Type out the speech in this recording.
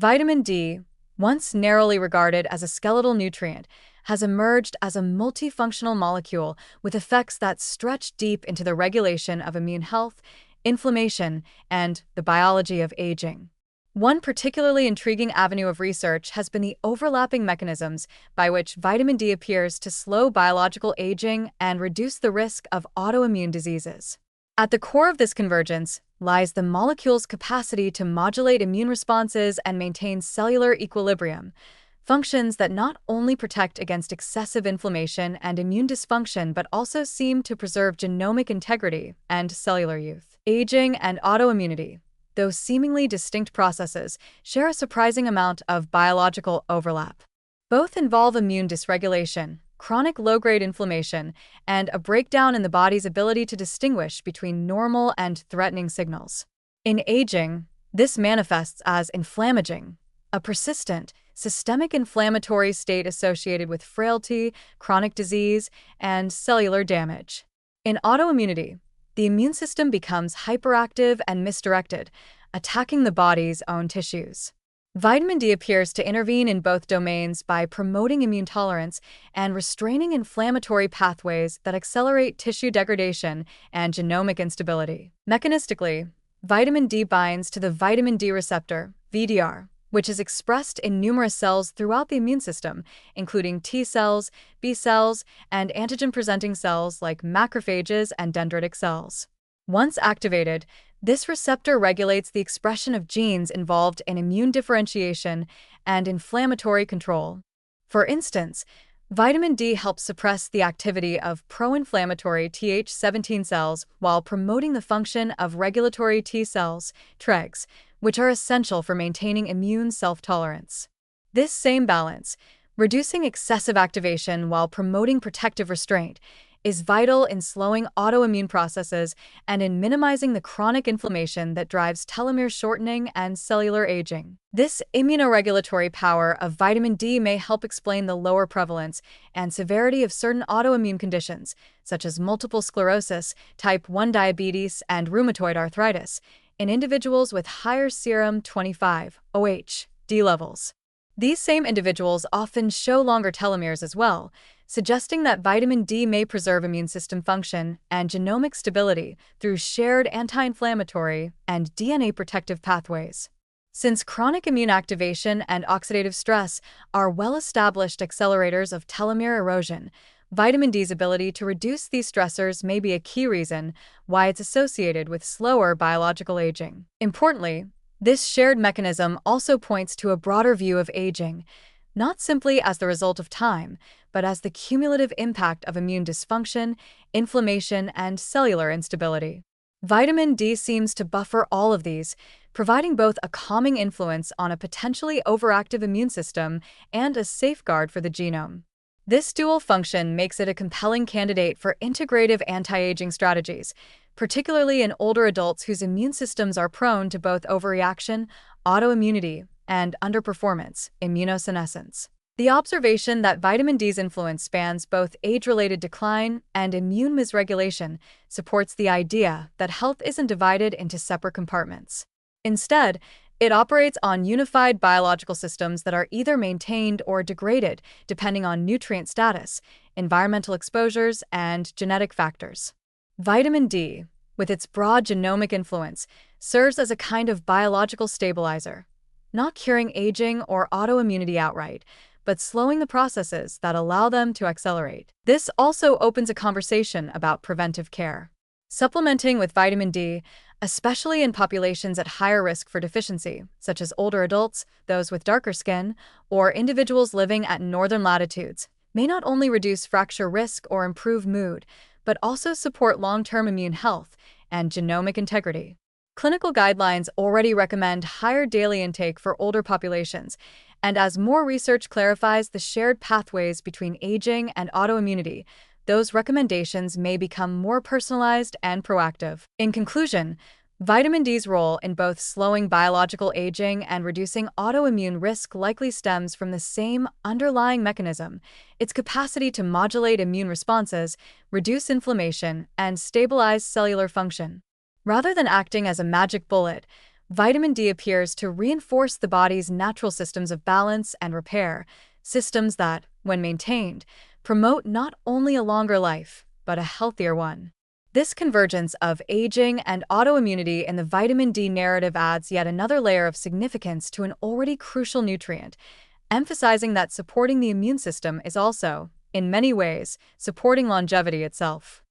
Vitamin D, once narrowly regarded as a skeletal nutrient, has emerged as a multifunctional molecule with effects that stretch deep into the regulation of immune health, inflammation, and the biology of aging. One particularly intriguing avenue of research has been the overlapping mechanisms by which vitamin D appears to slow biological aging and reduce the risk of autoimmune diseases. At the core of this convergence lies the molecule's capacity to modulate immune responses and maintain cellular equilibrium, functions that not only protect against excessive inflammation and immune dysfunction but also seem to preserve genomic integrity and cellular youth. Aging and autoimmunity, though seemingly distinct processes, share a surprising amount of biological overlap. Both involve immune dysregulation, chronic low-grade inflammation, and a breakdown in the body's ability to distinguish between normal and threatening signals. In aging, this manifests as inflammaging, a persistent, systemic inflammatory state associated with frailty, chronic disease, and cellular damage. In autoimmunity, the immune system becomes hyperactive and misdirected, attacking the body's own tissues. Vitamin D appears to intervene in both domains by promoting immune tolerance and restraining inflammatory pathways that accelerate tissue degradation and genomic instability. Mechanistically, vitamin D binds to the vitamin D receptor, VDR, which is expressed in numerous cells throughout the immune system, including T cells, B cells, and antigen-presenting cells like macrophages and dendritic cells. Once activated, this receptor regulates the expression of genes involved in immune differentiation and inflammatory control. For instance, vitamin D helps suppress the activity of pro-inflammatory Th17 cells while promoting the function of regulatory T cells, TREGs, which are essential for maintaining immune self-tolerance. This same balance, reducing excessive activation while promoting protective restraint, is vital in slowing autoimmune processes and in minimizing the chronic inflammation that drives telomere shortening and cellular aging. This immunoregulatory power of vitamin D may help explain the lower prevalence and severity of certain autoimmune conditions, such as multiple sclerosis, type 1 diabetes, and rheumatoid arthritis, in individuals with higher serum 25-OH-D levels. These same individuals often show longer telomeres as well, suggesting that vitamin D may preserve immune system function and genomic stability through shared anti-inflammatory and DNA protective pathways. Since chronic immune activation and oxidative stress are well-established accelerators of telomere erosion, vitamin D's ability to reduce these stressors may be a key reason why it's associated with slower biological aging. Importantly, this shared mechanism also points to a broader view of aging, not simply as the result of time, but as the cumulative impact of immune dysfunction, inflammation, and cellular instability. Vitamin D seems to buffer all of these, providing both a calming influence on a potentially overactive immune system and a safeguard for the genome. This dual function makes it a compelling candidate for integrative anti-aging strategies, particularly in older adults whose immune systems are prone to both overreaction, autoimmunity, and underperformance, immunosenescence. The observation that vitamin D's influence spans both age-related decline and immune misregulation supports the idea that health isn't divided into separate compartments. Instead, it operates on unified biological systems that are either maintained or degraded depending on nutrient status, environmental exposures, and genetic factors. Vitamin D, with its broad genomic influence, serves as a kind of biological stabilizer, not curing aging or autoimmunity outright, but slowing the processes that allow them to accelerate. This also opens a conversation about preventive care. Supplementing with vitamin D, especially in populations at higher risk for deficiency, such as older adults, those with darker skin, or individuals living at northern latitudes, may not only reduce fracture risk or improve mood, but also support long-term immune health and genomic integrity. Clinical guidelines already recommend higher daily intake for older populations, and as more research clarifies the shared pathways between aging and autoimmunity, those recommendations may become more personalized and proactive. In conclusion, vitamin D's role in both slowing biological aging and reducing autoimmune risk likely stems from the same underlying mechanism: its capacity to modulate immune responses, reduce inflammation, and stabilize cellular function. Rather than acting as a magic bullet, Vitamin D appears to reinforce the body's natural systems of balance and repair, systems that, when maintained, promote not only a longer life, but a healthier one. This convergence of aging and autoimmunity in the vitamin D narrative adds yet another layer of significance to an already crucial nutrient, emphasizing that supporting the immune system is also, in many ways, supporting longevity itself.